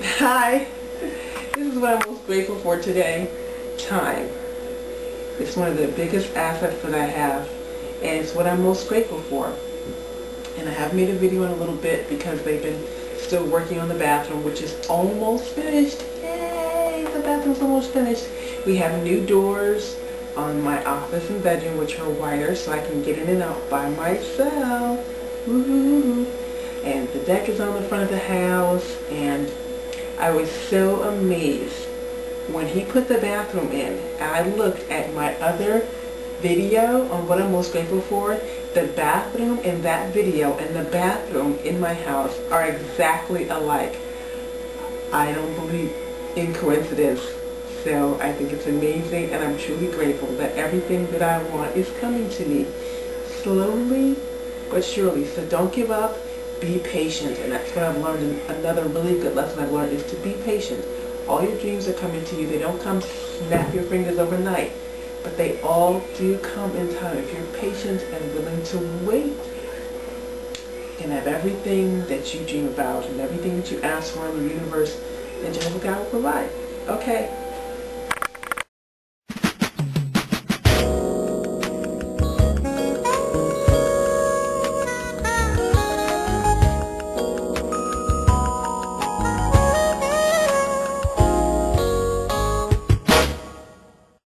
Hi, this is what I'm most grateful for today. Time. It's one of the biggest assets that I have, and it's what I'm most grateful for. And I have made a video in a little bit because they've been still working on the bathroom, which is almost finished. Yay, the bathroom's almost finished. We have new doors on my office and bedroom, which are wider, so I can get in and out by myself. Woo-hoo-hoo. And the deck is on the front of the house, and I was so amazed when he put the bathroom in, and I looked at my other video on what I'm most grateful for. The bathroom in that video and the bathroom in my house are exactly alike. I don't believe in coincidence. So I think it's amazing, and I'm truly grateful that everything that I want is coming to me slowly but surely. So don't give up. Be patient, and that's what I've learned. And another really good lesson I've learned is to be patient. All your dreams are coming to you. They don't come snap your fingers overnight, but they all do come in time. If you're patient and willing to wait, you can have everything that you dream about and everything that you ask for in the universe, and Jehovah God will provide. Okay.